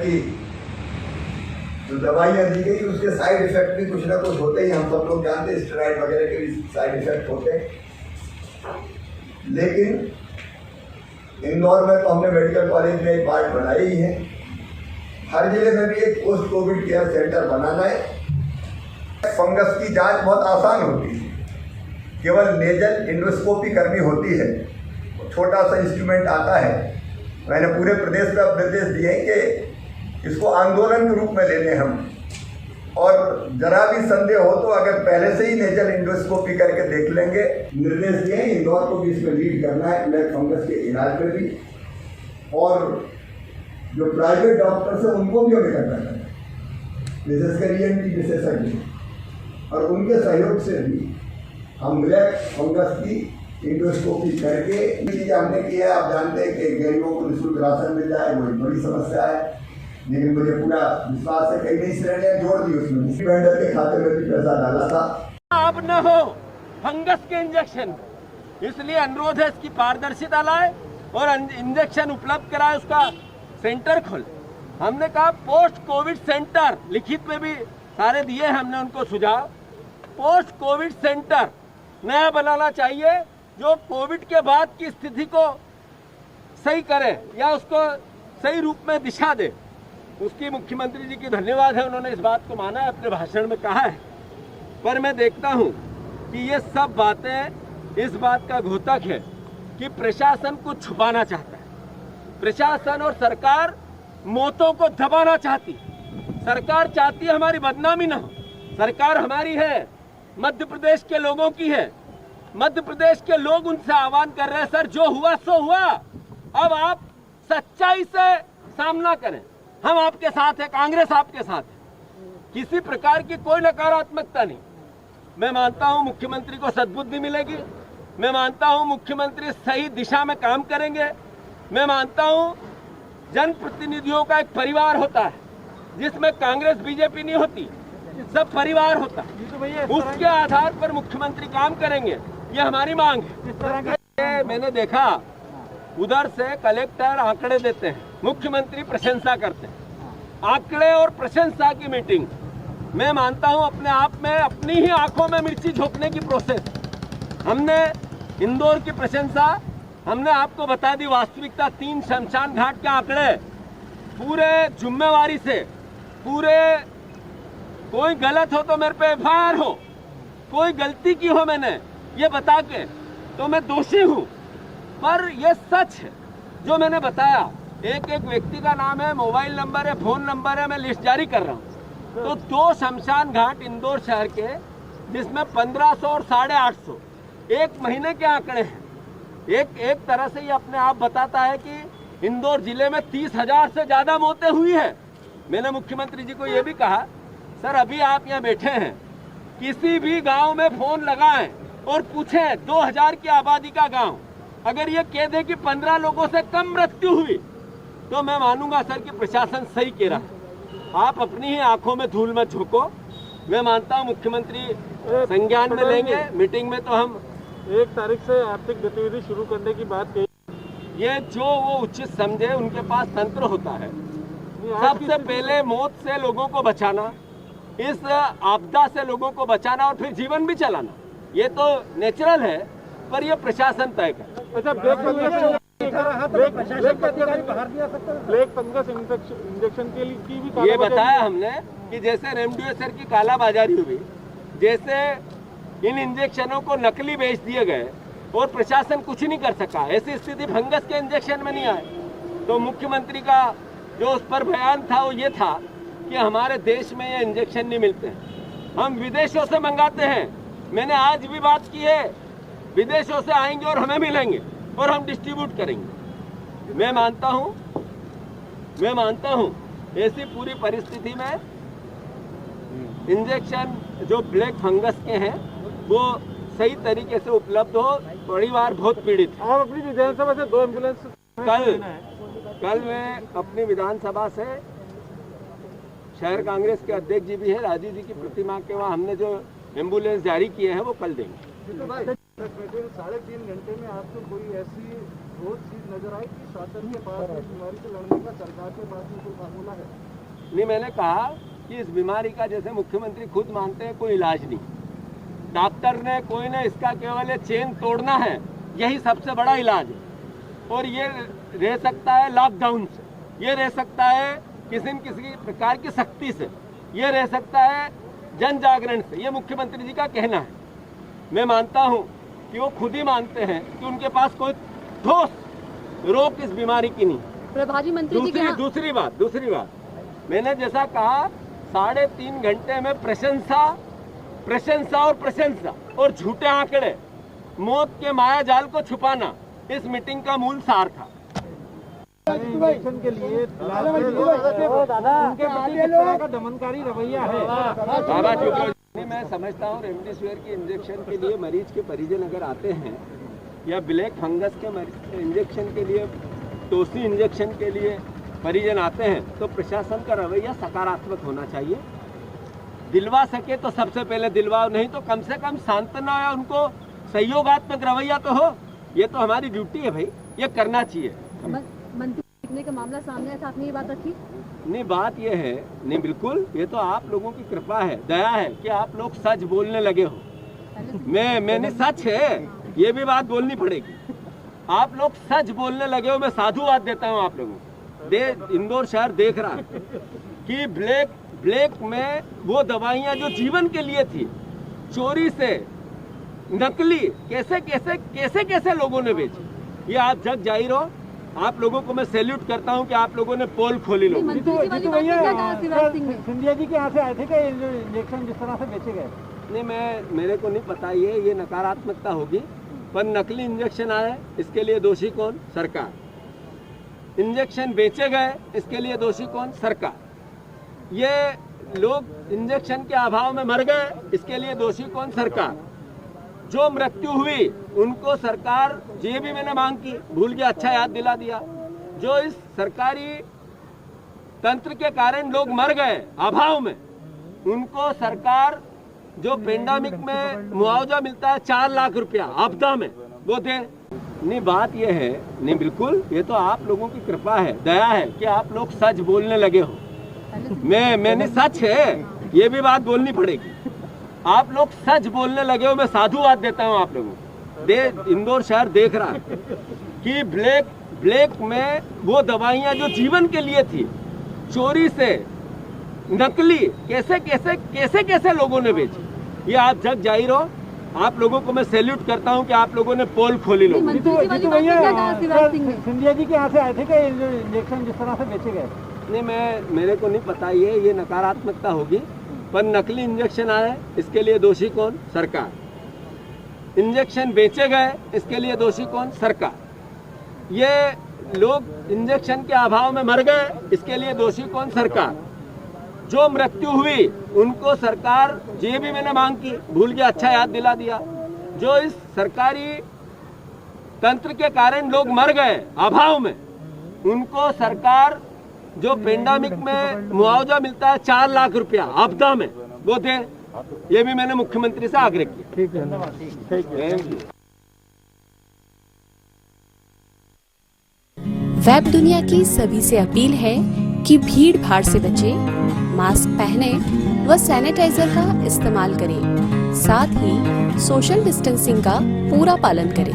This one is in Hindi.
की जो दवाइयाँ दी गई उसके साइड इफेक्ट भी कुछ ना कुछ होते ही, हम सब लोग जानते हैं, स्टेरॉइड वगैरह के भी साइड इफेक्ट होते हैं। लेकिन इंदौर में तो हमने मेडिकल कॉलेज में एक पार्ट बनाई ही है, हर जिले में भी एक पोस्ट कोविड केयर सेंटर बनाना है। फंगस की जांच बहुत आसान होती है, केवल नेजल इंडोस्कोपी करनी होती है, छोटा सा इंस्ट्रूमेंट आता है। मैंने पूरे प्रदेश में अब निर्देश दिए हैं कि इसको आंदोलन के रूप में ले लें हम, और जरा भी संदेह हो तो अगर पहले से ही नेजल इंडोस्कोपी करके देख लेंगे। निर्देश दिए हैं इंदौर को भी इसमें लीड करना है ब्लैक फंगस के इलाज में भी, और जो प्राइवेट डॉक्टर्स हैं उनको भी हमें करना है, विशेषकर ENT विशेषज्ञ, और उनके सहयोग से भी हम ब्लैक फंगस की इंडोस्कोपी करके चीज़ हमने की है। आप जानते हैं कि गरीबों को निःशुल्क राशन मिल जाए, वो एक बड़ी समस्या है, लेकिन मुझे पूरा विश्वास है कई नई श्रेणियाँ जोड़ दी उसमें, वेंडर के खाते में भी पैसा डाला था। अब न हो फंगस के इंजेक्शन, इसलिए अनुरोध है इसकी पारदर्शिता लाए और इंजेक्शन उपलब्ध कराए, उसका सेंटर खोले। हमने कहा पोस्ट कोविड सेंटर, लिखित में भी सारे दिए हमने उनको सुझाव। पोस्ट कोविड सेंटर नया बनाना चाहिए जो कोविड के बाद की स्थिति को सही करे या उसको सही रूप में दिशा दे। उसकी मुख्यमंत्री जी की धन्यवाद है, उन्होंने इस बात को माना है, अपने भाषण में कहा है। पर मैं देखता हूं कि ये सब बातें इस बात का घोतक है कि प्रशासन को छुपाना चाहता है। प्रशासन और सरकार मौतों को दबाना चाहती, सरकार चाहती है हमारी बदनामी ना हो। सरकार हमारी है, मध्य प्रदेश के लोगों की है। मध्य प्रदेश के लोग उनसे आह्वान कर रहे हैं, सर जो हुआ सो हुआ, अब आप सच्चाई से सामना करें, हम आपके साथ हैं, कांग्रेस आपके साथ है, किसी प्रकार की कोई नकारात्मकता नहीं। मैं मानता हूं मुख्यमंत्री को सद्बुद्धि मिलेगी, मैं मानता हूं मुख्यमंत्री सही दिशा में काम करेंगे, मैं मानता हूं जनप्रतिनिधियों का एक परिवार होता है जिसमें कांग्रेस बीजेपी नहीं होती, सब परिवार होता है, उसके आधार पर मुख्यमंत्री काम करेंगे, ये हमारी मांग है। मैंने देखा उधर से कलेक्टर आंकड़े देते हैं, मुख्यमंत्री प्रशंसा करते हैं। आंकड़े और प्रशंसा की मीटिंग, मैं मानता हूं अपने आप में अपनी ही आंखों में मिर्ची झोंकने की प्रोसेस। हमने इंदौर की प्रशंसा, हमने आपको बता दी वास्तविकता, 3 शमशान घाट के आंकड़े पूरे जिम्मेवारी से, पूरे कोई गलत हो तो मेरे पे FIR हो, कोई गलती की हो मैंने ये बता के तो मैं दोषी हूं, पर ये सच है जो मैंने बताया। एक एक व्यक्ति का नाम है, मोबाइल नंबर है, फोन नंबर है, मैं लिस्ट जारी कर रहा हूं। तो 2 शमशान घाट इंदौर शहर के, जिसमें 1500 और 850 एक महीने के आंकड़े हैं। एक तरह से ये अपने आप बताता है कि इंदौर जिले में 30,000 से ज्यादा मौतें हुई है। मैंने मुख्यमंत्री जी को ये भी कहा, सर अभी आप यहाँ बैठे हैं, किसी भी गांव में फोन लगाएं और पूछें 2000 की आबादी का गांव, अगर ये कह दे कि 15 लोगों से कम मृत्यु हुई तो मैं मानूंगा सर कि प्रशासन सही कह रहा है। आप अपनी ही आंखों में धूल मत झोंको। मैं मानता हूं मुख्यमंत्री संज्ञान में लेंगे। मीटिंग में तो हम 1 तारीख से आर्थिक गतिविधि शुरू करने की बात कही, ये जो वो उचित समझे, उनके पास तंत्र होता है। सबसे पहले मौत से लोगों को बचाना, इस आपदा से लोगों को बचाना और फिर जीवन भी चलाना, ये तो नेचुरल है, पर ये प्रशासन तय करे। अच्छा, ब्लैक फंगस इंजेक्शन के लिए की भी ये बताया हमने कि जैसे रेमडेसिविर की कालाबाजारी हुई, जैसे इन इंजेक्शनों को नकली बेच दिए गए और प्रशासन कुछ नहीं कर सका, ऐसी स्थिति फंगस के इंजेक्शन में नहीं आए। तो मुख्यमंत्री का जो उस पर बयान था वो ये था कि हमारे देश में ये इंजेक्शन नहीं मिलते हैं, हम विदेशों से मंगाते हैं। मैंने आज भी बात की है, विदेशों से आएंगे और हमें मिलेंगे और हम डिस्ट्रीब्यूट करेंगे। मैं मानता हूं ऐसी पूरी परिस्थिति में इंजेक्शन जो ब्लैक फंगस के हैं वो सही तरीके से उपलब्ध हो। परिवार बहुत पीड़ित है। आप अपनी विधानसभा से 2 एम्बुलेंस कल मैं अपनी विधानसभा से, शहर कांग्रेस के अध्यक्ष जी भी है, राजीव जी की प्रतिमा के वहाँ हमने जो एम्बुलेंस जारी किए हैं वो कल देंगे। 3.5 घंटे में आपको कोई ऐसी वो चीज नजर आई कि शासन के पास इस बीमारी से लड़ने का सरकार के पास में कोई फार्मूला है? नहीं, मैंने कहा कि इस बीमारी का जैसे मुख्यमंत्री खुद मानते हैं कोई इलाज नहीं, डॉक्टर ने कोई ने इसका केवल ये चेन तोड़ना है, यही सबसे बड़ा इलाज है। और ये रह सकता है लॉकडाउन से, ये रह सकता है किसी न किसी प्रकार की सख्ती से, ये रह सकता है जन जागरण से, ये मुख्यमंत्री जी का कहना है। मैं मानता हूँ कि वो खुद ही मानते हैं कि उनके पास कोई ठोस रोक इस बीमारी की नहीं। प्रभारी मंत्री जी दूसरी बात मैंने जैसा कहा 3.5 घंटे में प्रशंसा और झूठे आंकड़े, मौत के माया जाल को छुपाना इस मीटिंग का मूल सार था। इंजेक्शन के लिए उनके प्रति किस तरह का दमनकारी रवैया है? बाबा नहीं, मैं समझता हूँ रेमडेसिविर के इंजेक्शन के लिए मरीज के परिजन अगर आते हैं या ब्लैक फंगस के इंजेक्शन के लिए, टोसी इंजेक्शन के लिए परिजन आते हैं तो प्रशासन का रवैया सकारात्मक होना चाहिए। दिलवा सके तो सबसे पहले दिलवाओ, नहीं तो कम से कम सांत्वना या उनको सहयोगात्मक रवैया तो हो। ये तो हमारी ड्यूटी है भाई, ये करना चाहिए। मंत्री का मामला सामने आया था, आपने ये बात रखी? नहीं, बात ये है, नहीं बिल्कुल, ये तो आप लोगों की कृपा है, दया है कि आप लोग सच बोलने लगे हो। मैंने सच है, ये भी बात बोलनी पड़ेगी। आप लोग सच बोलने लगे हो, मैं साधुवाद देता हूँ आप लोगों को। इंदौर शहर देख रहा है कि ब्लैक में वो दवाइयाँ जो जीवन के लिए थी, चोरी से नकली कैसे लोगों ने बेची। ये आप जग जाहिर हो। आप लोगों को मैं सैल्यूट करता हूं कि आप लोगों ने पोल खोली। लोग सिंधिया जी के यहाँ से आए थे क्या इंजेक्शन जिस तरह से बेचे गए? नहीं, मेरे को नहीं पता, ये नकारात्मकता होगी, पर नकली इंजेक्शन आए इसके लिए दोषी कौन? सरकार। इंजेक्शन बेचे गए इसके लिए दोषी कौन? सरकार। ये लोग इंजेक्शन के अभाव में मर गए इसके लिए दोषी कौन? सरकार। जो मृत्यु हुई उनको सरकार, ये भी मैंने मांग की, भूल गया, अच्छा याद दिला दिया। जो इस सरकारी तंत्र के कारण लोग मर गए अभाव में, उनको सरकार जो पेंडेमिक में मुआवजा मिलता है 4 लाख रुपया आपदा में, वो दे। नहीं, बात ये है, नहीं बिल्कुल, ये तो आप लोगों की कृपा है, दया है कि आप लोग सच बोलने लगे हो। मैंने सच है, ये भी बात बोलनी पड़ेगी। आप लोग सच बोलने लगे हो, मैं साधुवाद देता हूँ आप लोगों को। इंदौर शहर देख रहा है कि ब्लैक में वो दवाइयाँ जो जीवन के लिए थी, चोरी से नकली कैसे लोगों ने बेची। ये आप जग जाहिर हो। आप लोगों को मैं सैल्यूट करता हूँ कि आप लोगों ने पोल खोली। लोग सिंधिया जी के यहाँ से आए थे क्या इंजेक्शन जिस तरह से बेचे गए? नहीं, मेरे को नहीं पता, ये नकारात्मकता होगी, पर नकली इंजेक्शन आए इसके लिए दोषी कौन? सरकार। इंजेक्शन बेचे गए इसके लिए दोषी कौन? सरकार। ये लोग इंजेक्शन के अभाव में मर गए इसके लिए दोषी कौन? सरकार। जो मृत्यु हुई उनको सरकार, ये भी मैंने मांग की, भूल गया, अच्छा याद दिला दिया। जो इस सरकारी तंत्र के कारण लोग मर गए अभाव में, उनको सरकार जो पेंडेमिक में मुआवजा मिलता है 4 लाख रुपया आपदा में, वो दे। ये भी मैंने मुख्यमंत्री से आग्रह किया। ठीक है, थैंक यू। वेब दुनिया की सभी से अपील है कि भीड़ भाड़ से बचें, मास्क पहने व सैनिटाइजर का इस्तेमाल करें, साथ ही सोशल डिस्टेंसिंग का पूरा पालन करें।